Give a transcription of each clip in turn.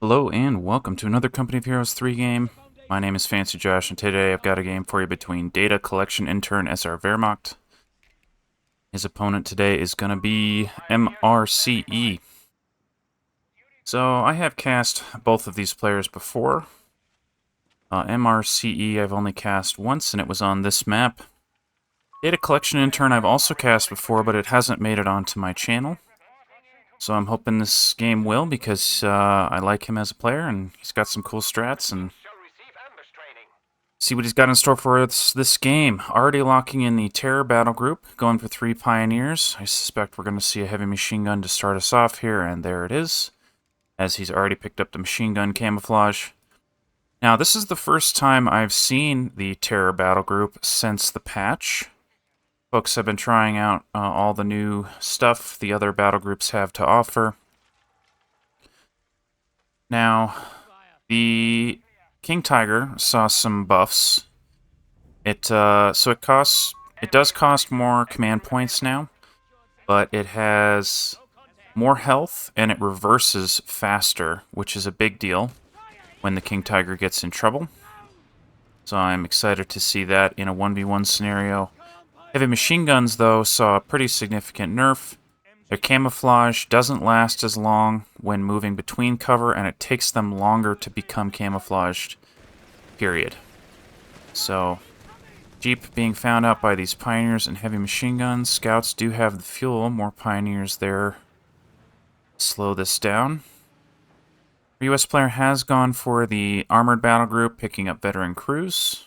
Hello and welcome to another Company of Heroes 3 game. My name is Fancy Josh, and today I've got a game for you between Data Collection Intern SR Wehrmacht. His opponent today is going to be mrce. So I have cast both of these players before. mrce I've only cast once, and it was on this map. Data Collection Intern I've also cast before, but it hasn't made it onto my channel. So I'm hoping this game will, because I like him as a player, and he's got some cool strats, and see what he's got in store for us this game. Already locking in the Terror battle group, going for 3 Pioneers. I suspect we're going to see a heavy machine gun to start us off here, and there it is, as he's already picked up the machine gun camouflage. Now, this is the first time I've seen the Terror battle group since the patch. Folks have been trying out all the new stuff the other battle groups have to offer. Now, the King Tiger saw some buffs. It does cost more command points now, but it has more health and it reverses faster, which is a big deal when the King Tiger gets in trouble. So I'm excited to see that in a 1v1 scenario. Heavy machine guns, though, saw a pretty significant nerf. Their camouflage doesn't last as long when moving between cover, and it takes them longer to become camouflaged, period. So, Jeep being found out by these Pioneers and heavy machine guns. Scouts do have the fuel. More Pioneers there. Slow this down. Our US player has gone for the Armored Battle Group, picking up Veteran Crews.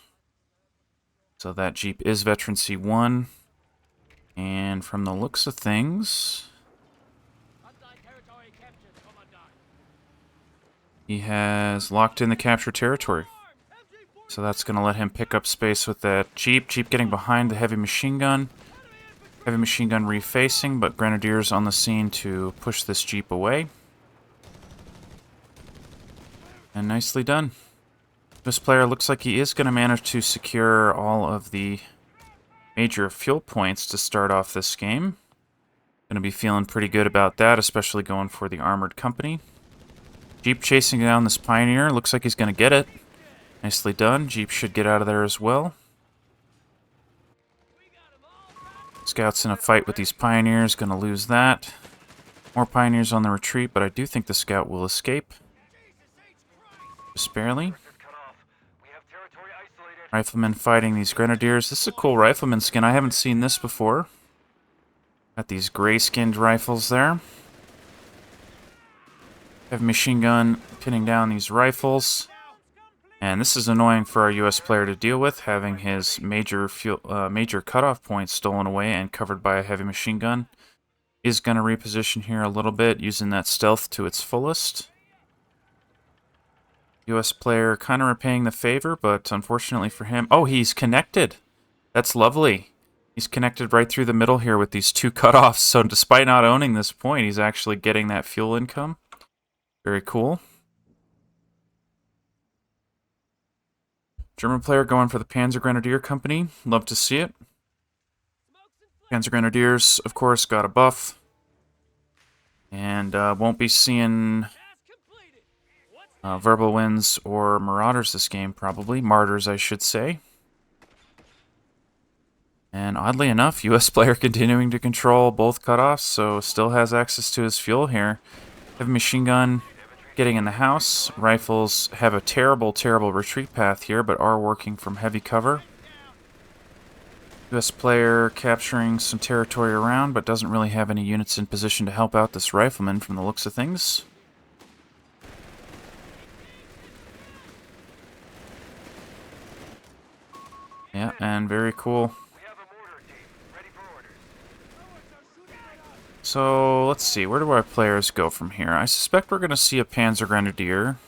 So that Jeep is Veteran C1, and from the looks of things, he has locked in the captured territory. So that's going to let him pick up space with that Jeep. Jeep getting behind the heavy machine gun. Heavy machine gun refacing, but Grenadiers on the scene to push this Jeep away. And nicely done. This player looks like he is going to manage to secure all of the major fuel points to start off this game. Going to be feeling pretty good about that, especially going for the Armored Company. Jeep chasing down this Pioneer. Looks like he's going to get it. Nicely done. Jeep should get out of there as well. Scouts in a fight with these Pioneers. Going to lose that. More Pioneers on the retreat, but I do think the Scout will escape. Just barely. Riflemen fighting these Grenadiers. This is a cool Rifleman skin. I haven't seen this before. Got these gray-skinned rifles there. Have machine gun pinning down these rifles. And this is annoying for our US player to deal with, having his major cutoff points stolen away and covered by a heavy machine gun. Is going to reposition here a little bit, using that stealth to its fullest. US player kind of repaying the favor, but unfortunately for him... Oh, he's connected! That's lovely. He's connected right through the middle here with these 2 cutoffs, so despite not owning this point, he's actually getting that fuel income. Very cool. German player going for the Panzer Grenadier Company. Love to see it. Panzer Grenadiers, of course, got a buff. And won't be seeing... Verbal Winds or Marauders this game, probably. Martyrs, I should say. And oddly enough, US player continuing to control both cutoffs, so still has access to his fuel here. Heavy machine gun getting in the house. Rifles have a terrible, terrible retreat path here, but are working from heavy cover. US player capturing some territory around, but doesn't really have any units in position to help out this Rifleman from the looks of things. Yeah, and very cool. So, let's see, where do our players go from here? I suspect we're going to see a Panzer Grenadier.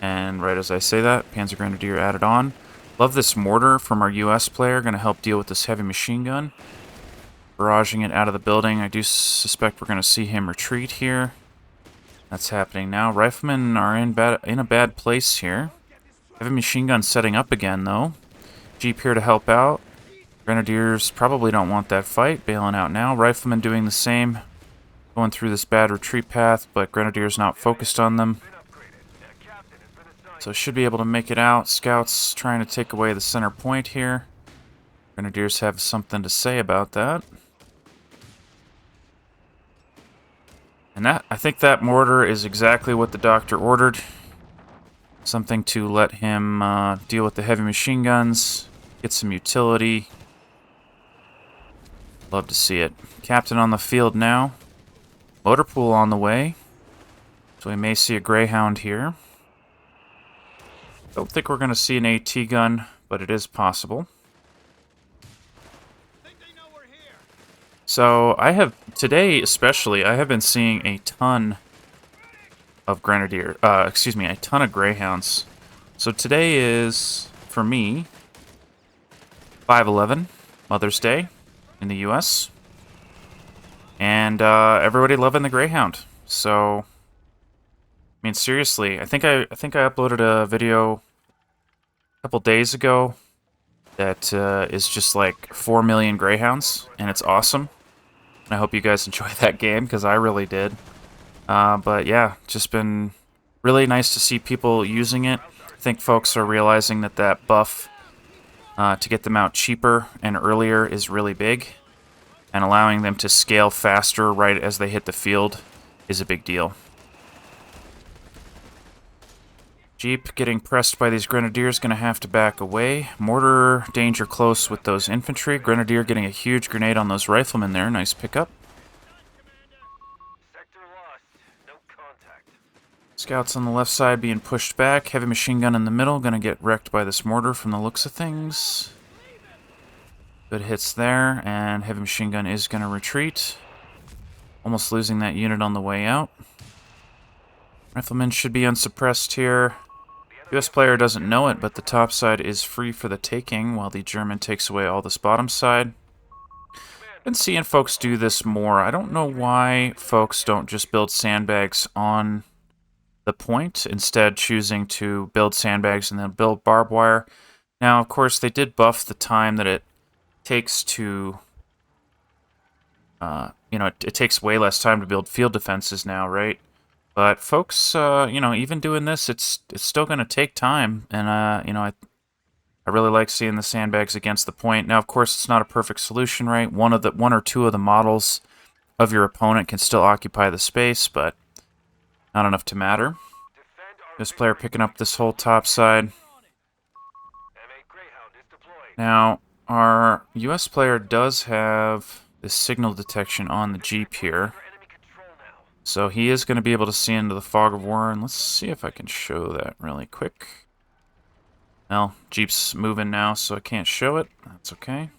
And right as I say that, Panzer Grenadier added on. Love this mortar from our US player, going to help deal with this heavy machine gun. Barraging it out of the building. I do suspect we're going to see him retreat here. That's happening now. Riflemen are in a bad place here. Heavy machine gun setting up again, though. Jeep here to help out. Grenadiers probably don't want that fight. Bailing out now. Riflemen doing the same. Going through this bad retreat path, but Grenadiers not focused on them. So should be able to make it out. Scouts trying to take away the center point here. Grenadiers have something to say about that. And I think that mortar is exactly what the doctor ordered. Something to let him deal with the heavy machine guns, get some utility. Love to see it. Captain on the field now. Motor pool on the way. So we may see a Greyhound here. Don't think we're going to see an AT gun, but it is possible. So today especially, I have been seeing a ton of a ton of Greyhounds. So today is, for me, 5/11, Mother's Day in the US. And everybody loving the Greyhound. So, I mean, seriously, I think I uploaded a video a couple days ago that is just like 4 million Greyhounds, and it's awesome. And I hope you guys enjoy that game, because I really did. But yeah, just been really nice to see people using it. I think folks are realizing that that buff to get them out cheaper and earlier is really big, and allowing them to scale faster right as they hit the field is a big deal. Jeep getting pressed by these Grenadiers, going to have to back away. Mortar danger close with those infantry. Grenadier getting a huge grenade on those riflemen there. Nice pickup. Scouts on the left side being pushed back. Heavy machine gun in the middle. Going to get wrecked by this mortar from the looks of things. Good hits there, and heavy machine gun is going to retreat. Almost losing that unit on the way out. Rifleman should be unsuppressed here. US player doesn't know it, but the top side is free for the taking, while the German takes away all this bottom side. Been seeing folks do this more. I don't know why folks don't just build sandbags on the point, instead choosing to build sandbags and then build barbed wire. Now, of course, they did buff the time that it takes to... it takes way less time to build field defenses now, right? But folks, even doing this, it's still going to take time, and I really like seeing the sandbags against the point. Now, of course, it's not a perfect solution, right? One or two of the models of your opponent can still occupy the space, but not enough to matter. This player picking up this whole top side. Now, our US player does have this signal detection on the Jeep here. So he is going to be able to see into the fog of war, and let's see if I can show that really quick. Well, Jeep's moving now, so I can't show it. That's okay.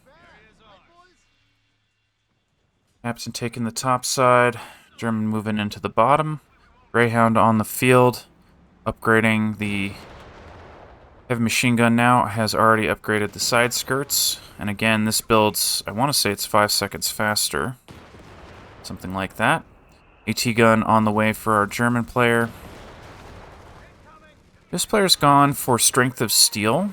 Captain taking the top side. German moving into the bottom. Greyhound on the field. Upgrading the heavy machine gun now. Has already upgraded the side skirts. And again, this builds, I want to say it's 5 seconds faster. Something like that. AT gun on the way for our German player. This player's gone for strength of steel.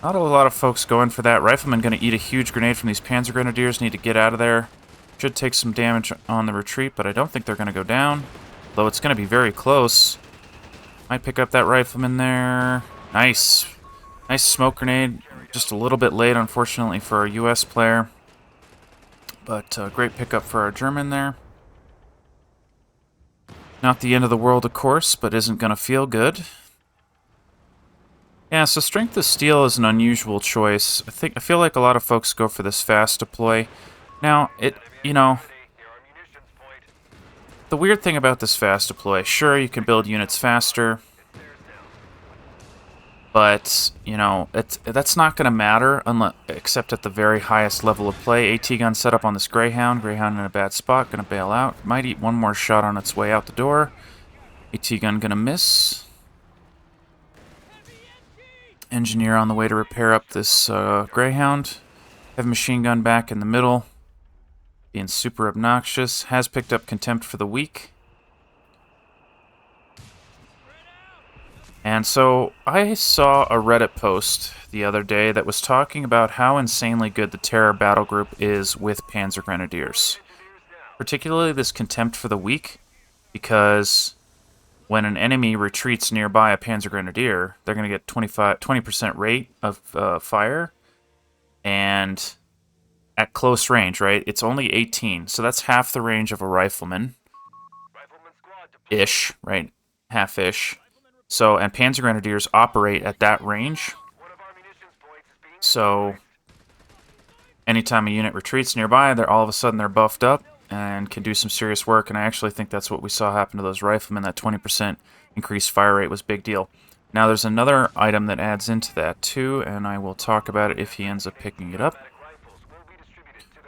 Not a lot of folks going for that. Rifleman going to eat a huge grenade from these Panzer Grenadiers. Need to get out of there. Should take some damage on the retreat, but I don't think they're going to go down. Though it's going to be very close. Might pick up that Rifleman there. Nice. Nice smoke grenade. Just a little bit late, unfortunately, for our US player. But great pickup for our German there. Not the end of the world, of course, but isn't going to feel good. Yeah, so strength of steel is an unusual choice. I feel like a lot of folks go for this fast deploy. Now, the weird thing about this fast deploy, sure, you can build units faster, but, that's not going to matter except at the very highest level of play. AT gun set up on this Greyhound. Greyhound in a bad spot, going to bail out. Might eat one more shot on its way out the door. AT gun going to miss. Engineer on the way to repair up this Greyhound. Heavy machine gun back in the middle. Being super obnoxious. Has picked up contempt for the weak. And so I saw a Reddit post the other day that was talking about how insanely good the Terror battle group is with Panzer Grenadiers. Particularly this contempt for the weak, because when an enemy retreats nearby a Panzer Grenadier, they're going to get 20% rate of fire, and at close range, right, it's only 18, so that's half the range of a rifleman. Ish, right? Half-ish. So, and Panzer Grenadiers operate at that range. So, anytime a unit retreats nearby, they're all of a sudden they're buffed up and can do some serious work, and I actually think that's what we saw happen to those riflemen. That 20% increased fire rate was a big deal. Now, there's another item that adds into that, too, and I will talk about it if he ends up picking it up.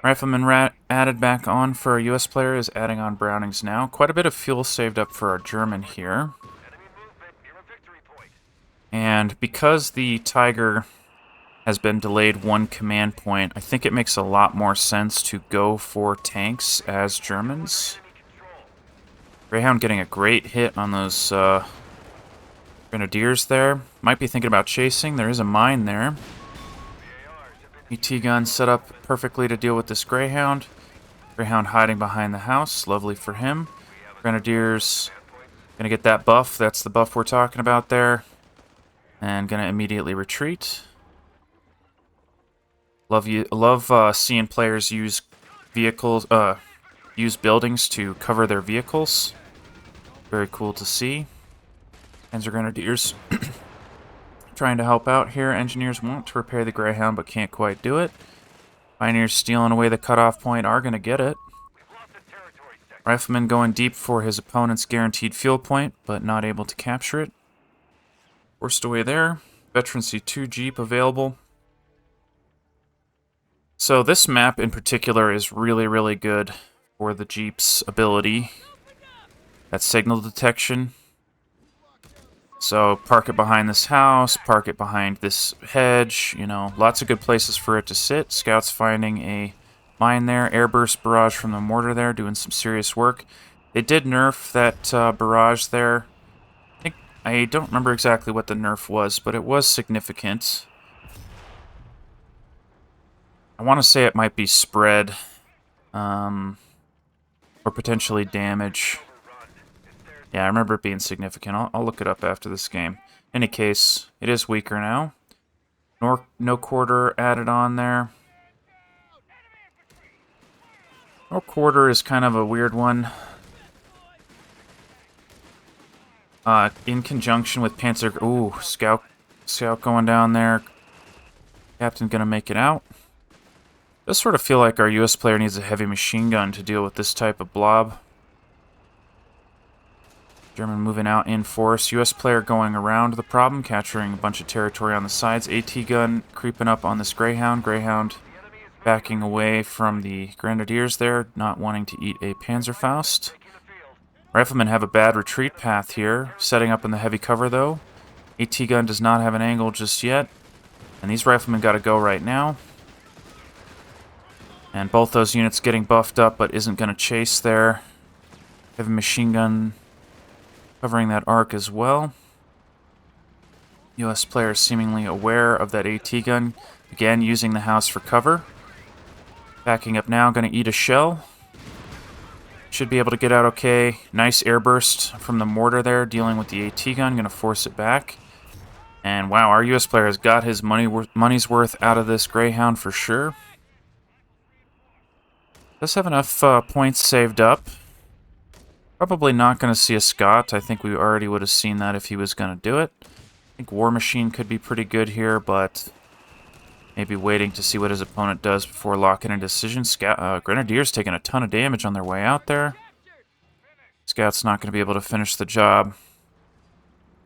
Rifleman added back on for our US player is adding on Brownings now. Quite a bit of fuel saved up for our German here. And because the Tiger has been delayed 1 command point, I think it makes a lot more sense to go for tanks as Germans. Greyhound getting a great hit on those Grenadiers there. Might be thinking about chasing. There is a mine there. ET gun set up perfectly to deal with this Greyhound. Greyhound hiding behind the house. Lovely for him. Grenadiers gonna get that buff. That's the buff we're talking about there. And gonna immediately retreat. Love seeing players use vehicles, use buildings to cover their vehicles. Very cool to see. Panzer Grenadiers trying to help out here. Engineers want to repair the Greyhound but can't quite do it. Pioneers stealing away the cutoff point are going to get it. Rifleman going deep for his opponent's guaranteed fuel point but not able to capture it. Forced away there. Veteran C2 Jeep available. So this map in particular is really, really good for the Jeep's ability. That signal detection. So park it behind this house, park it behind this hedge, you know, lots of good places for it to sit. Scouts finding a mine there. Airburst barrage from the mortar there, doing some serious work. They did nerf that barrage there. I don't remember exactly what the nerf was, but it was significant. I want to say it might be spread, or potentially damage. Yeah, I remember it being significant. I'll look it up after this game. In any case, it is weaker now. No quarter added on there. No quarter is kind of a weird one. In conjunction with Panzer... Ooh, Scout going down there. Captain gonna make it out. Does sort of feel like our US player needs a heavy machine gun to deal with this type of blob. German moving out in force. US player going around the problem, capturing a bunch of territory on the sides. AT gun creeping up on this Greyhound. Greyhound backing away from the Grenadiers there, not wanting to eat a Panzerfaust. Riflemen have a bad retreat path here, setting up in the heavy cover though. AT gun does not have an angle just yet, and these Riflemen got to go right now. And both those units getting buffed up, but isn't going to chase there. Heavy machine gun covering that arc as well. US player seemingly aware of that AT gun. Again, using the house for cover. Backing up now, going to eat a shell. Should be able to get out okay. Nice airburst from the mortar there, dealing with the AT gun. Going to force it back. And wow, our US player has got his money's worth out of this Greyhound for sure. Does have enough points saved up. Probably not going to see a Scott. I think we already would have seen that if he was going to do it. I think War Machine could be pretty good here, but maybe waiting to see what his opponent does before locking a decision. Grenadiers taking a ton of damage on their way out there. Scout's not going to be able to finish the job.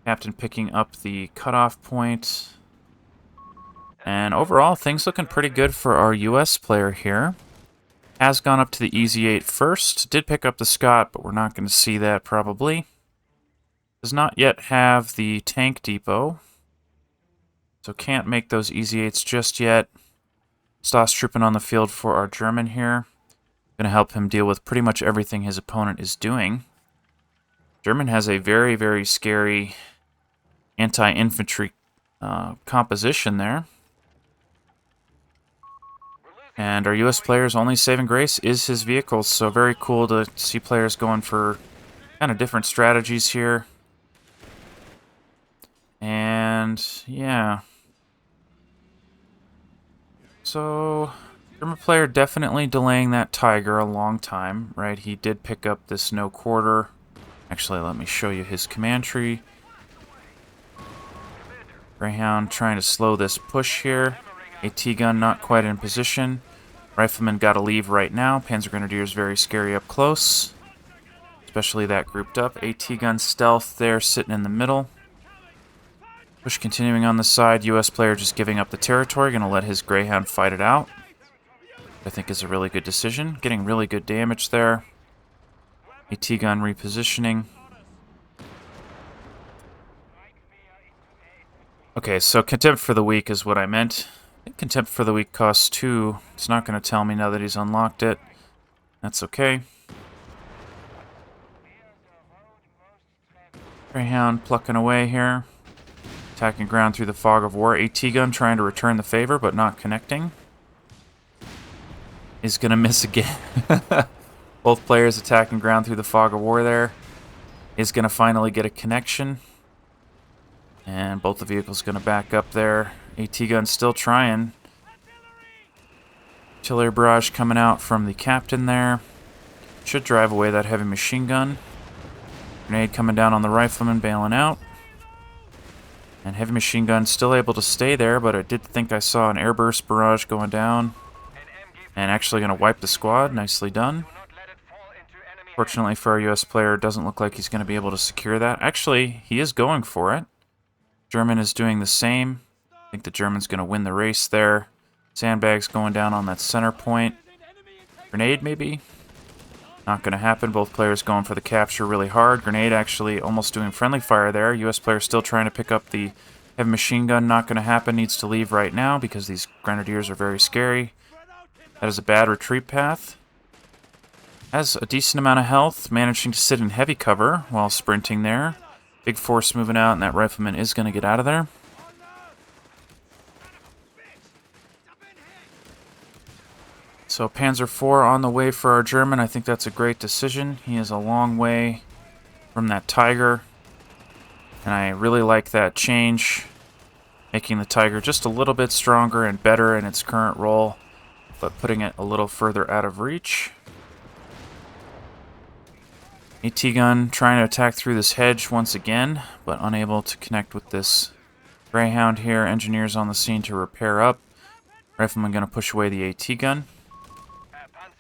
Captain picking up the cutoff point. And overall, things looking pretty good for our US player here. Has gone up to the Easy 8 first. Did pick up the Scott, but we're not going to see that probably. Does not yet have the tank depot. So can't make those Easy 8s just yet. Stoss trooping on the field for our German here. Going to help him deal with pretty much everything his opponent is doing. German has a very, very scary anti-infantry composition there. And our US player's only saving grace is his vehicles, so very cool to see players going for kind of different strategies here. And yeah. So, German player definitely delaying that Tiger a long time, right? He did pick up this no quarter. Actually, let me show you his command tree. Greyhound trying to slow this push here. AT gun not quite in position. Rifleman got to leave right now. Panzer Grenadiers very scary up close. Especially that grouped up. AT gun stealth there sitting in the middle. Push continuing on the side. US player just giving up the territory. Going to let his Greyhound fight it out. I think is a really good decision. Getting really good damage there. AT gun repositioning. Okay, so Contempt for the Weak is what I meant. I think Contempt for the Weak costs 2. It's not going to tell me now that he's unlocked it. That's okay. Greyhound plucking away here. Attacking ground through the fog of war. AT gun trying to return the favor, but not connecting. Is going to miss again. Both players attacking ground through the fog of war there. Is going to finally get a connection. And both the vehicles going to back up there. AT gun still trying. Artillery barrage coming out from the captain there. Should drive away that heavy machine gun. Grenade coming down on the rifleman, bailing out. And heavy machine gun still able to stay there, but I did think I saw an airburst barrage going down. And actually going to wipe the squad. Nicely done. Fortunately for our US player, it doesn't look like he's going to be able to secure that. Actually, he is going for it. German is doing the same. I think the German's going to win the race there. Sandbags going down on that center point. Grenade, maybe? Not going to happen. Both players going for the capture really hard. Grenade actually almost doing friendly fire there. US player still trying to pick up the heavy machine gun. Not going to happen. Needs to leave right now because these Grenadiers are very scary. That is a bad retreat path. Has a decent amount of health. Managing to sit in heavy cover while sprinting there. Big force moving out, and that rifleman is going to get out of there. So Panzer IV on the way for our German. I think that's a great decision. He is a long way from that Tiger. And I really like that change. Making the Tiger just a little bit stronger and better in its current role, but putting it a little further out of reach. AT gun trying to attack through this hedge once again, but unable to connect with this Greyhound here. Engineers on the scene to repair up. Rifleman going to push away the AT gun.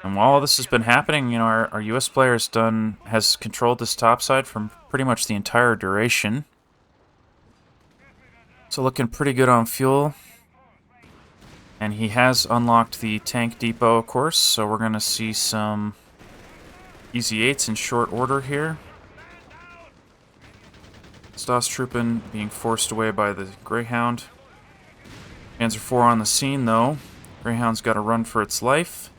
And while all this has been happening, you know, our US player has controlled this topside from pretty much the entire duration. So looking pretty good on fuel. And he has unlocked the tank depot, of course, so we're going to see some Easy 8s in short order here. Stoßtruppen being forced away by the Greyhound. Panzer IV on the scene, though. Greyhound's got to run for its life.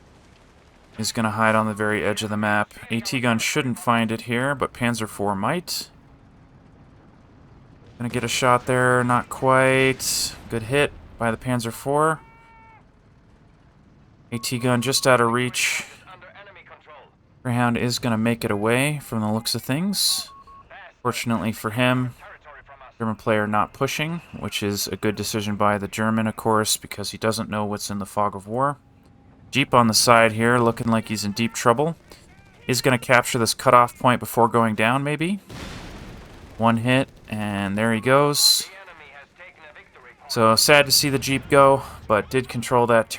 He's going to hide on the very edge of the map. AT gun shouldn't find it here, but Panzer IV might. Going to get a shot there, not quite. Good hit by the Panzer IV. AT gun just out of reach. Greyhound is going to make it away from the looks of things. Fortunately for him, German player not pushing, which is a good decision by the German, of course, because he doesn't know what's in the fog of war. Jeep on the side here, looking like he's in deep trouble. He's going to capture this cutoff point before going down, maybe. One hit, and there he goes. So sad to see the Jeep go, but did control that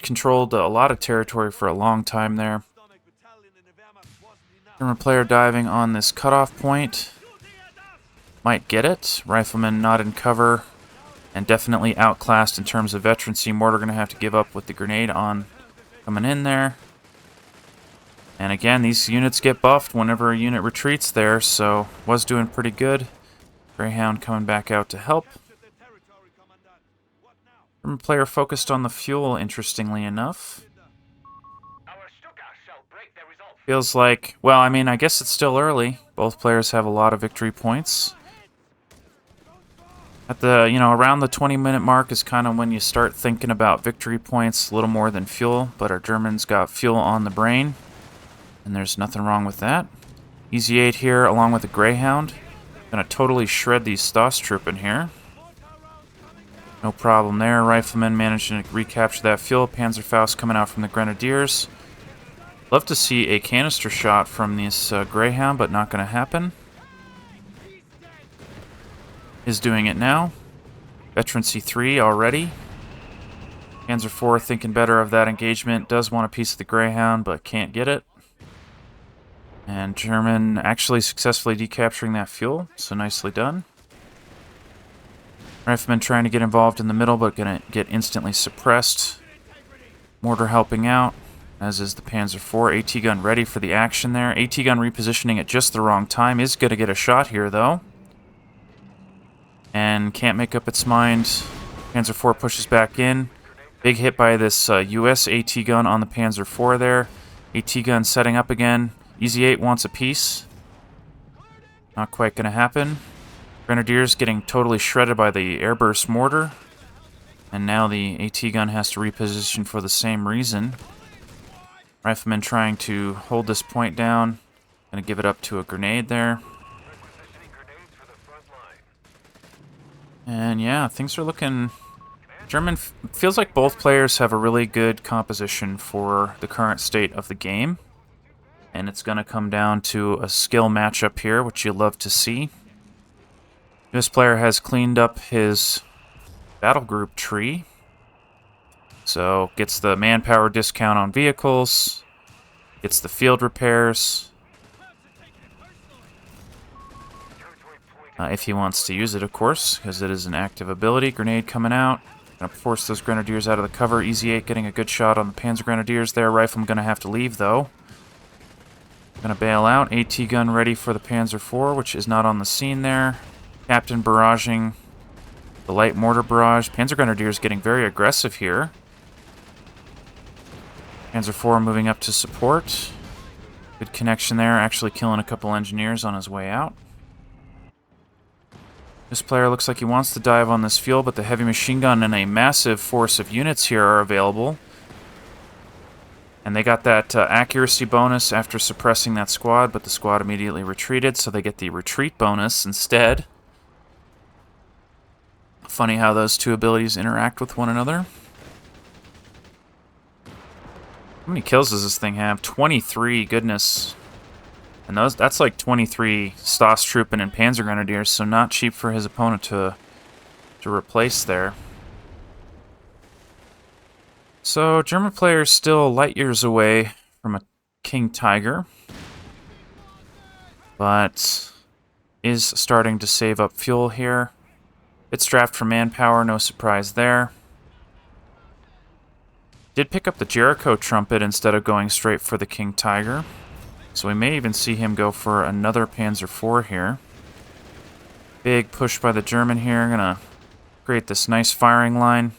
controlled a lot of territory for a long time there. German player diving on this cutoff point. Might get it. Rifleman not in cover, and definitely outclassed in terms of veterancy. Mortar going to have to give up with the grenade on coming in there. And again, these units get buffed whenever a unit retreats there, so was doing pretty good. Greyhound coming back out to help. German player focused on the fuel, interestingly enough. Feels like, well, I mean, I guess it's still early. Both players have a lot of victory points. At the, you know, around the 20-minute mark is kind of when you start thinking about victory points, a little more than fuel, but our Germans got fuel on the brain, and there's nothing wrong with that. Easy 8 here, along with the Greyhound. Gonna totally shred these Stoßtruppen here. No problem there. Riflemen managing to recapture that fuel. Panzerfaust coming out from the Grenadiers. Love to see a canister shot from this Greyhound, but not going to happen. Is doing it now. Veteran C3 already. Panzer IV thinking better of that engagement. Does want a piece of the Greyhound, but can't get it. And German actually successfully decapturing that fuel, so nicely done. Riflemen trying to get involved in the middle, but going to get instantly suppressed. Mortar helping out, as is the Panzer IV. AT gun ready for the action there. AT gun repositioning at just the wrong time. Is going to get a shot here, though. And can't make up its mind. Panzer IV pushes back in. Big hit by this US AT gun on the Panzer IV there. AT gun setting up again. Easy 8 wants a piece. Not quite going to happen. Grenadiers getting totally shredded by the airburst mortar. And now the AT gun has to reposition for the same reason. Riflemen trying to hold this point down. Going to give it up to a grenade there. And yeah, things are looking... German feels like both players have a really good composition for the current state of the game. And it's going to come down to a skill matchup here, which you love to see. This player has cleaned up his battle group tree. So, gets the manpower discount on vehicles. Gets the field repairs. If he wants to use it, of course, because it is an active ability. Grenade coming out. Gonna force those Grenadiers out of the cover. Easy 8 getting a good shot on the Panzer Grenadiers there. Rifleman gonna have to leave, though. Gonna bail out. AT gun ready for the Panzer IV, which is not on the scene there. Captain barraging the light mortar barrage. Panzer Grenadiers getting very aggressive here. Panzer IV moving up to support. Good connection there, actually killing a couple engineers on his way out. This player looks like he wants to dive on this fuel, but the heavy machine gun and a massive force of units here are available. And they got that accuracy bonus after suppressing that squad, but the squad immediately retreated, so they get the retreat bonus instead. Funny how those two abilities interact with one another. How many kills does this thing have? 23, goodness. And that's like 23 Stas Truppen and Panzer Grenadiers, so not cheap for his opponent to replace there. So, German players still light years away from a King Tiger, but is starting to save up fuel here. It's strapped for manpower, no surprise there. Did pick up the Jericho Trumpet instead of going straight for the King Tiger, so we may even see him go for another Panzer IV here. Big push by the German here, gonna create this nice firing line.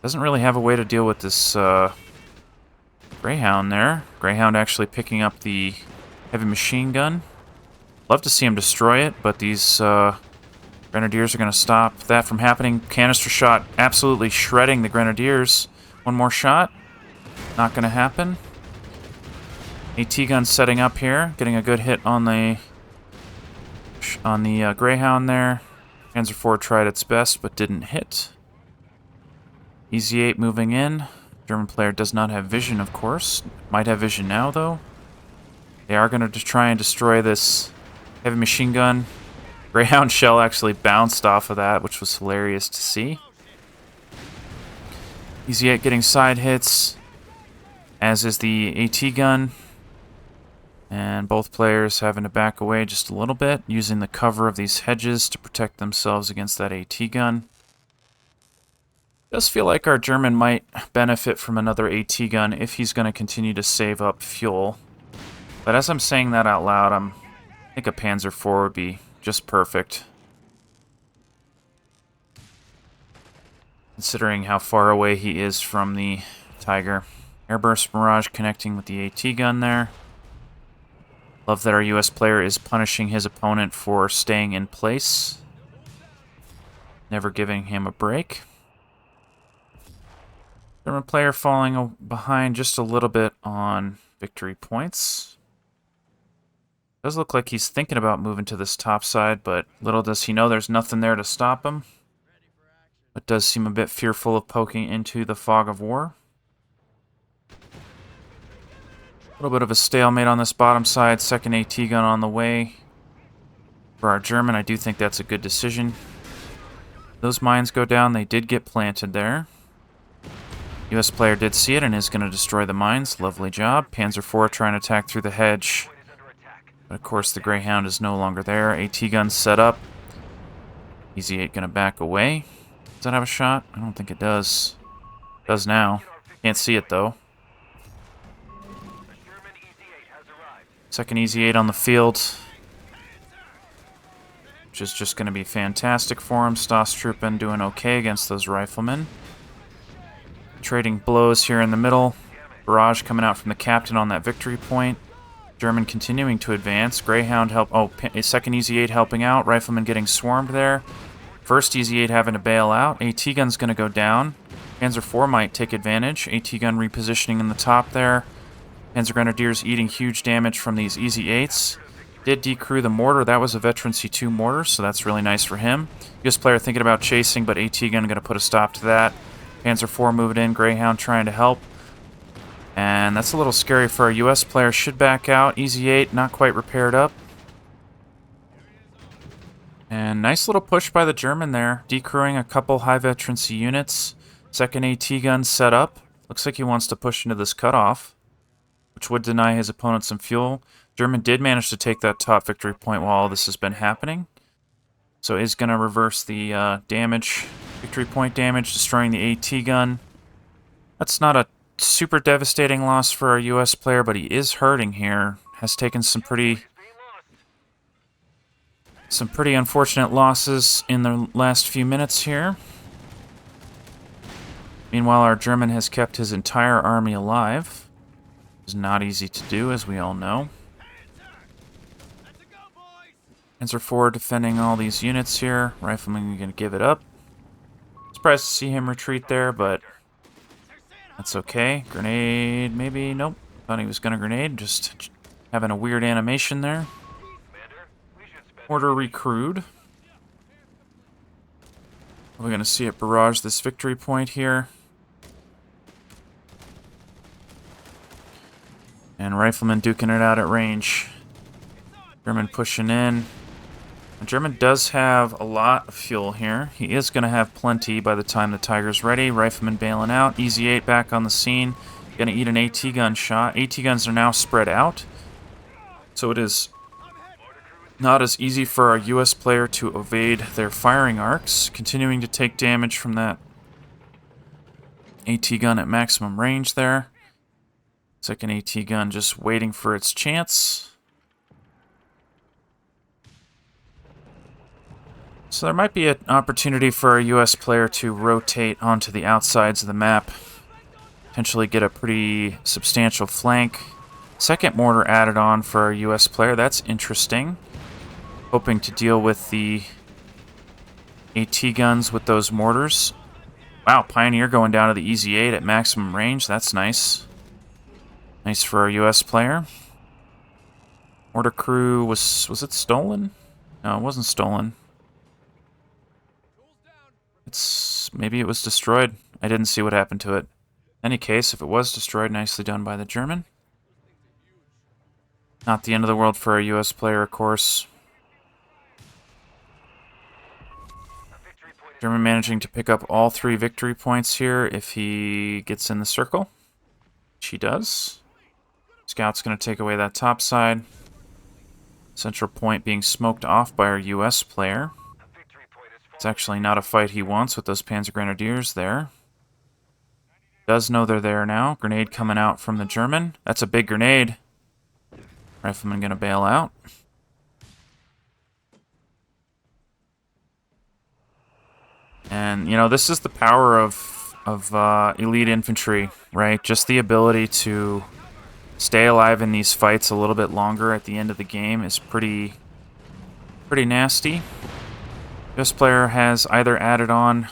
Doesn't really have a way to deal with this Greyhound there. Greyhound actually picking up the heavy machine gun. Love to see him destroy it, but these Grenadiers are going to stop that from happening. Canister shot absolutely shredding the Grenadiers. One more shot. Not going to happen. AT gun setting up here, getting a good hit on the Greyhound there. Panzer IV tried its best, but didn't hit. Easy 8 moving in. German player does not have vision, of course. Might have vision now, though. They are going to try and destroy this heavy machine gun. Greyhound shell actually bounced off of that, which was hilarious to see. Easy 8 getting side hits, as is the AT gun. And both players having to back away just a little bit, using the cover of these hedges to protect themselves against that AT gun. Does feel like our German might benefit from another AT gun if he's going to continue to save up fuel. But as I'm saying that out loud, I think a Panzer IV would be just perfect, considering how far away he is from the Tiger. Airburst barrage connecting with the AT gun there. Love that our US player is punishing his opponent for staying in place, never giving him a break. German player falling behind just a little bit on victory points. Does look like he's thinking about moving to this top side, but little does he know there's nothing there to stop him. but does seem a bit fearful of poking into the fog of war. A little bit of a stalemate on this bottom side. Second AT gun on the way. For our German, I do think that's a good decision. Those mines go down. They did get planted there. US player did see it and is going to destroy the mines. Lovely job. Panzer IV trying to attack through the hedge. But of course the Greyhound is no longer there. AT gun set up. Easy 8 going to back away. Does that have a shot? I don't think it does. It does now. Can't see it though. Second Easy 8 on the field. Which is just going to be fantastic for him. Stahlstruppen doing okay against those riflemen. Trading blows here in the middle. Barrage coming out from the captain on that victory point. German continuing to advance. Greyhound help. Oh, second Easy 8 helping out. Rifleman getting swarmed there. First Easy 8 having to bail out. AT gun's going to go down. Panzer IV might take advantage. AT gun repositioning in the top there. Panzer Grenadiers eating huge damage from these Easy 8s. Did decrew the mortar. That was a veteran C2 mortar, so that's really nice for him. US player thinking about chasing, but AT gun going to put a stop to that. Panzer IV moving in. Greyhound trying to help. And that's a little scary for our US player. Should back out. Easy 8 not quite repaired up. And nice little push by the German there. Decrewing a couple high veterancy units. Second AT gun set up. Looks like he wants to push into this cutoff, which would deny his opponent some fuel. German did manage to take that top victory point while all this has been happening. So is going to reverse the damage, victory point damage, destroying the AT gun. That's not a super devastating loss for our US player, but he is hurting here. Has taken some pretty unfortunate losses in the last few minutes here. Meanwhile, our German has kept his entire army alive. It's not easy to do, as we all know. Panzer IV defending all these units here. Rifleman going to give it up. Surprised to see him retreat there, but that's okay. Grenade, maybe? Nope. Thought he was going to grenade. Just having a weird animation there. Order recrued. We're going to see it barrage this victory point here. And Rifleman duking it out at range. German pushing in. The German does have a lot of fuel here. He is going to have plenty by the time the Tiger's ready. Rifleman bailing out. Easy 8 back on the scene. Going to eat an AT gun shot. AT guns are now spread out. So it is not as easy for our US player to evade their firing arcs. Continuing to take damage from that AT gun at maximum range there. Second AT gun just waiting for its chance. So there might be an opportunity for a US player to rotate onto the outsides of the map. Potentially get a pretty substantial flank. Second mortar added on for our US player. That's interesting. Hoping to deal with the AT guns with those mortars. Wow, Pioneer going down to the Easy 8 at maximum range. That's nice. Nice for our US player. Mortar crew was it stolen? No, it wasn't stolen. Maybe it was destroyed. I didn't see what happened to it. In any case, if it was destroyed, nicely done by the German. Not the end of the world for a US player, of course. German managing to pick up all 3 victory points here if he gets in the circle, which he does. Scout's going to take away that top side. Central point being smoked off by our US player. It's actually not a fight he wants with those Panzer Grenadiers there. Does know they're there now. Grenade coming out from the German. That's a big grenade. Rifleman going to bail out. And, you know, this is the power of elite infantry, right? Just the ability to stay alive in these fights a little bit longer at the end of the game is pretty nasty. This player has either added on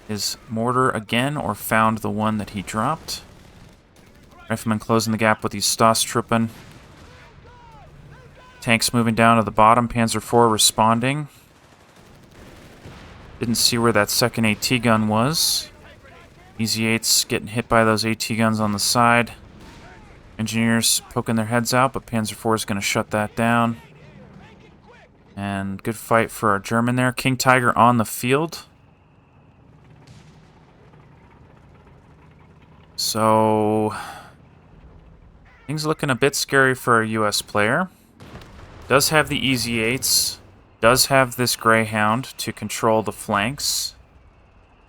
his mortar again or found the one that he dropped. Rifleman closing the gap with these Stahlstruppen. Tanks moving down to the bottom. Panzer IV responding. Didn't see where that second AT gun was. Easy 8's getting hit by those AT guns on the side. Engineers poking their heads out, but Panzer IV is going to shut that down. And good fight for our German there. King Tiger on the field. So, things looking a bit scary for a US player. Does have the Easy 8s. Does have this Greyhound to control the flanks.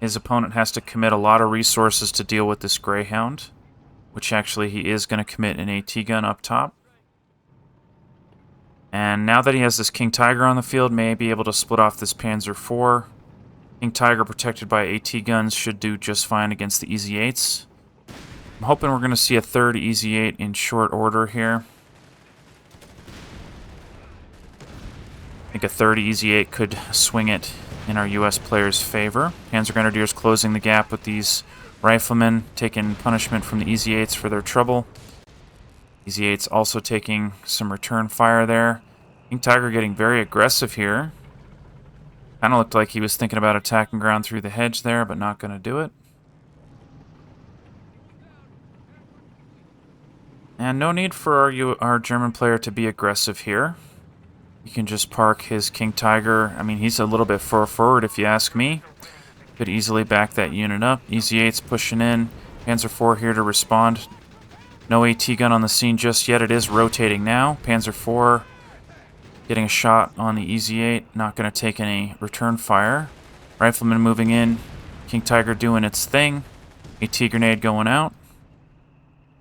His opponent has to commit a lot of resources to deal with this Greyhound, which actually he is going to commit an AT gun up top. And now that he has this King Tiger on the field, may be able to split off this Panzer IV. King Tiger protected by AT guns should do just fine against the Easy 8s. I'm hoping we're going to see a third Easy 8 in short order here. I think a third Easy 8 could swing it in our US players' favor. Panzer Grenadiers closing the gap with these riflemen, taking punishment from the Easy 8s for their trouble. Easy 8s also taking some return fire there. King Tiger getting very aggressive here. Kind of looked like he was thinking about attacking ground through the hedge there, but not going to do it. And no need for our German player to be aggressive here. You can just park his King Tiger. I mean, he's a little bit far forward if you ask me. Could easily back that unit up. Easy 8's pushing in. Panzer IV here to respond. No AT gun on the scene just yet. It is rotating now. Panzer IV getting a shot on the Easy 8. Not going to take any return fire. Rifleman moving in. King Tiger doing its thing. AT grenade going out.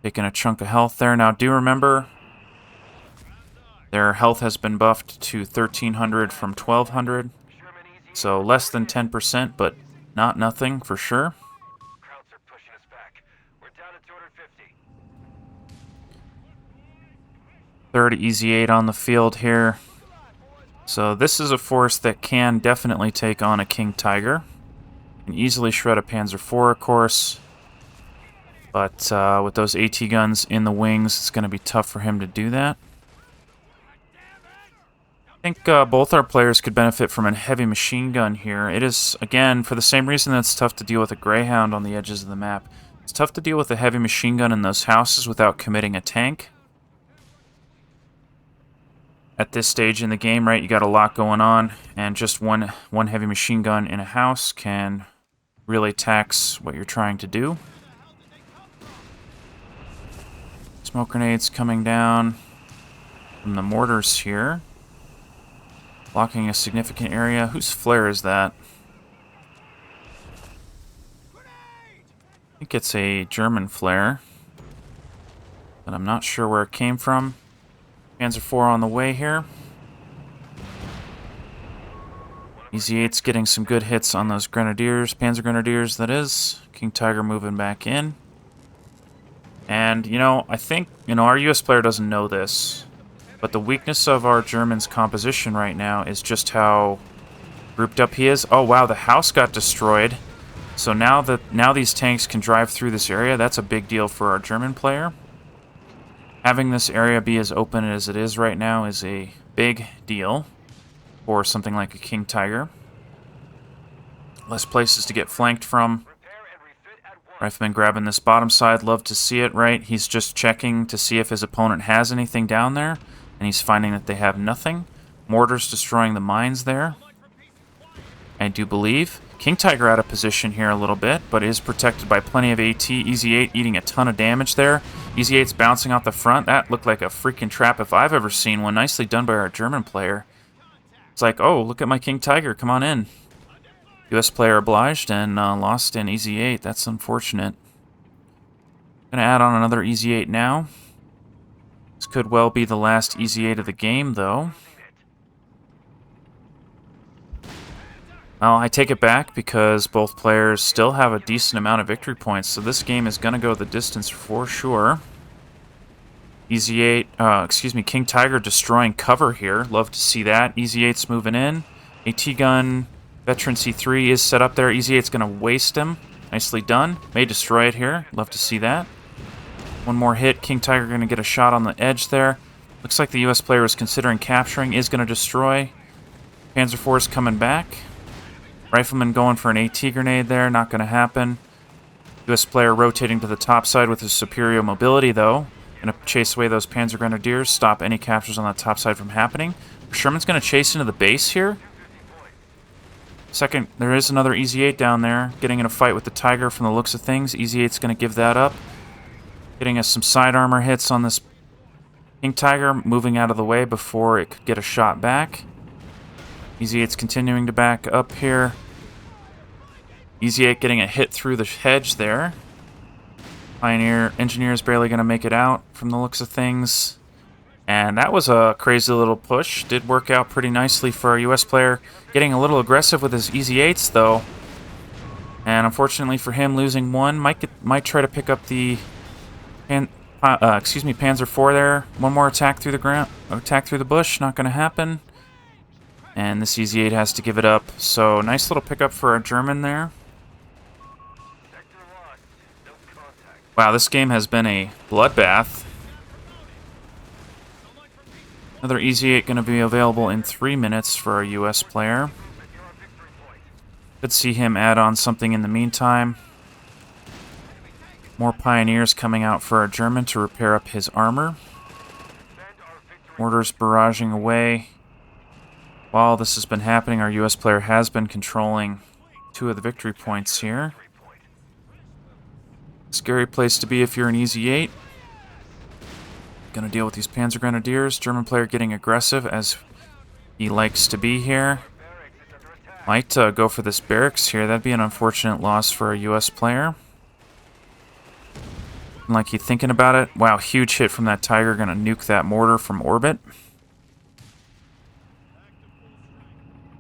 Taking a chunk of health there. Now do remember, their health has been buffed to 1,300 from 1,200. So less than 10%, but not nothing for sure. Third Easy 8 on the field here. So this is a force that can definitely take on a King Tiger. Can easily shred a Panzer IV, of course. But with those AT guns in the wings, it's going to be tough for him to do that. I think both our players could benefit from a heavy machine gun here. It is, again, for the same reason that it's tough to deal with a Greyhound on the edges of the map. It's tough to deal with a heavy machine gun in those houses without committing a tank. At this stage in the game, right, you got a lot going on, and just one heavy machine gun in a house can really tax what you're trying to do. Smoke grenades coming down from the mortars here. Blocking a significant area. Whose flare is that? I think it's a German flare, but I'm not sure where it came from. Panzer IV on the way here. Easy 8's getting some good hits on those Grenadiers. Panzer Grenadiers, that is. King Tiger moving back in. And, I think, our US player doesn't know this, but the weakness of our German's composition right now is just how grouped up he is. Oh, wow, the house got destroyed. So now these tanks can drive through this area. That's a big deal for our German player. Having this area be as open as it is right now is a big deal for something like a King Tiger. Less places to get flanked from. Rifleman grabbing this bottom side. Love to see it, right? He's just checking to see if his opponent has anything down there, and he's finding that they have nothing. Mortars destroying the mines there, I do believe. King Tiger out of position here a little bit, but is protected by plenty of AT. Easy 8 eating a ton of damage there. Easy 8's bouncing off the front. That looked like a freaking trap if I've ever seen one. Nicely done by our German player. It's like, oh, look at my King Tiger. Come on in. US player obliged and lost an Easy 8. That's unfortunate. Gonna add on another Easy 8 now. This could well be the last Easy 8 of the game, though. Well, I take it back because both players still have a decent amount of victory points, so this game is gonna go the distance for sure. Easy 8, King Tiger destroying cover here. Love to see that. Easy 8's moving in. AT gun. Veteran C3 is set up there. Easy 8's going to waste him. Nicely done. May destroy it here. Love to see that. One more hit. King Tiger going to get a shot on the edge there. Looks like the US player is considering capturing. Is going to destroy. Panzer IV is coming back. Rifleman going for an AT grenade there, not going to happen. US player rotating to the top side with his superior mobility, though. Going to chase away those Panzer Grenadiers, stop any captures on the top side from happening. Sherman's going to chase into the base here. Second, there is another EZ-8 down there, getting in a fight with the Tiger from the looks of things. EZ-8's going to give that up. Getting us some side armor hits on this King Tiger, moving out of the way before it could get a shot back. EZ-8's continuing to back up here. EZ-8 getting a hit through the hedge there. Pioneer Engineer's barely going to make it out from the looks of things. And that was a crazy little push. Did work out pretty nicely for our US player. Getting a little aggressive with his EZ-8s, though. And unfortunately for him, losing one. Might try to pick up the Panzer IV there. One more attack through the ground. Attack through the bush. Not going to happen. And this EZ-8 has to give it up. So nice little pickup for our German there. Wow, this game has been a bloodbath. Another EZ-8 going to be available in 3 minutes for our US player. Could see him add on something in the meantime. More Pioneers coming out for our German to repair up his armor. Mortars barraging away. While this has been happening, our US player has been controlling 2 of the victory points here. Scary place to be if you're an EZ-8. Gonna deal with these Panzer Grenadiers. German player getting aggressive as he likes to be here. Might go for this barracks here. That'd be an unfortunate loss for a US player. Like he's thinking about it. Wow, huge hit from that Tiger. Gonna nuke that mortar from orbit.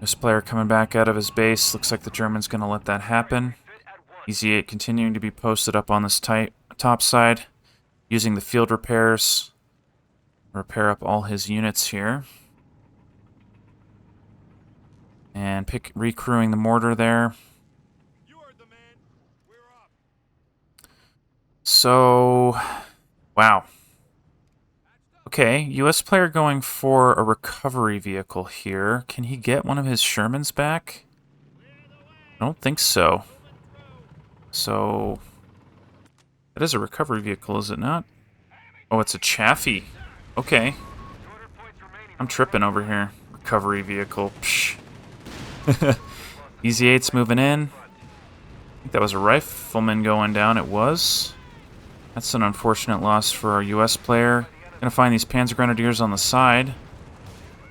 This player coming back out of his base. Looks like the German's gonna let that happen. EZ-8 continuing to be posted up on this top side, using the field repairs. Repair up all his units here. And recrewing the mortar there. So, wow. Okay, US player going for a recovery vehicle here. Can he get one of his Shermans back? I don't think so. So, that is a recovery vehicle, is it not? Oh, it's a Chaffee. Okay. I'm tripping over here. Recovery vehicle. Psh. EZ-8's moving in. I think that was a rifleman going down. It was. That's an unfortunate loss for our US player. Gonna find these Panzer Grenadiers on the side.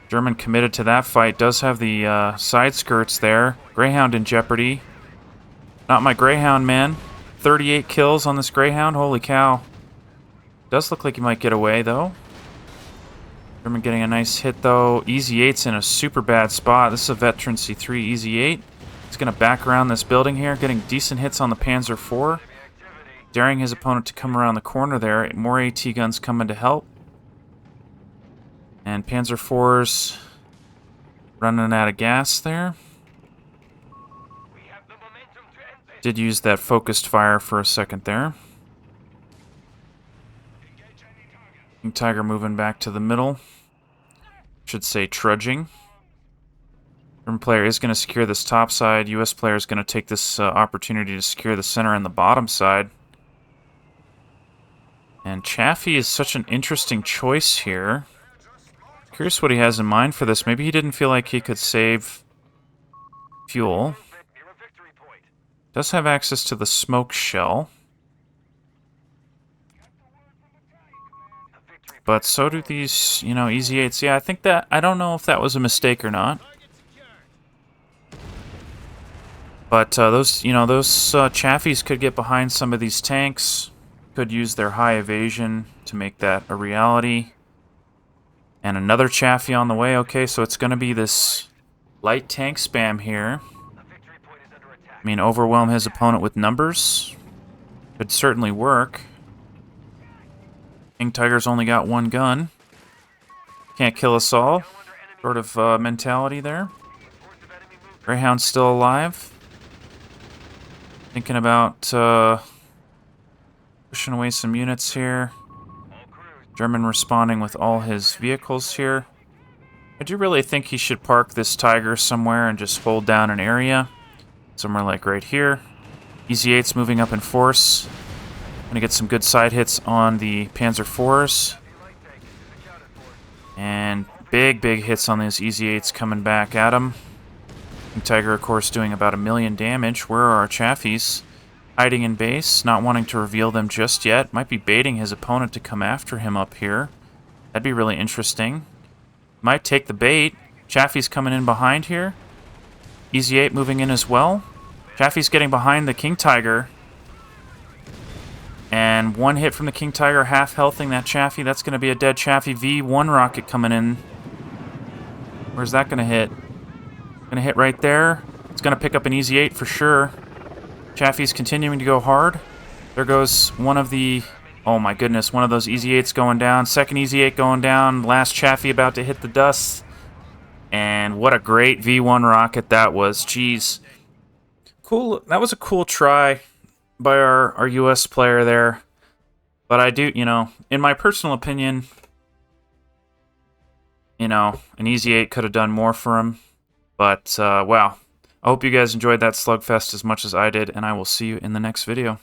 German committed to that fight. Does have the side skirts there. Greyhound in jeopardy. Not my Greyhound, man. 38 kills on this Greyhound. Holy cow. Does look like he might get away, though. German getting a nice hit, though. EZ-8's in a super bad spot. This is a veteran C3 EZ-8. He's going to back around this building here, getting decent hits on the Panzer IV. Daring his opponent to come around the corner there. More AT guns coming to help. And Panzer IV's running out of gas there. Did use that focused fire for a second there. King Tiger moving back to the middle. Should say trudging. German player is going to secure this top side. US player is going to take this opportunity to secure the center and the bottom side. And Chaffee is such an interesting choice here. Curious what he has in mind for this. Maybe he didn't feel like he could save fuel. Does have access to the smoke shell. But so do these, you know, EZ-8s. Yeah, I think that, I don't know if that was a mistake or not. But those, you know, those Chaffies could get behind some of these tanks. Could use their high evasion to make that a reality. And another Chaffee on the way. Okay, so it's going to be this light tank spam here. I mean, overwhelm his opponent with numbers. Could certainly work. King Tiger's only got one gun. Can't kill us all. Sort of mentality there. Greyhound's still alive. Thinking about pushing away some units here. German responding with all his vehicles here. I do really think he should park this Tiger somewhere and just hold down an area. somewhere like right here. Easy-8's moving up in force. I'm gonna get some good side hits on the Panzer IVs. And big hits on these Easy-8s coming back at him. King Tiger, of course, doing about 1 million damage. Where are our Chaffies? Hiding in base, not wanting to reveal them just yet. Might be baiting his opponent to come after him up here. That'd be really interesting. Might take the bait. Chaffee's coming in behind here. Easy-8 moving in as well. Chaffee's getting behind the King Tiger. And one hit from the King Tiger, half healthing that Chaffee. That's going to be a dead Chaffee. V1 rocket coming in. Where's that going to hit? Going to hit right there. It's going to pick up an Easy-8 for sure. Chaffee's continuing to go hard. There goes one of the... Oh my goodness, one of those Easy-8s going down. Second Easy-8 going down. Last Chaffee about to hit the dust. And what a great V1 rocket that was. Jeez. Cool. That was a cool try by our US player there. But I do, in my personal opinion, an Easy-8 could have done more for him. But, wow. I hope you guys enjoyed that slugfest as much as I did, and I will see you in the next video.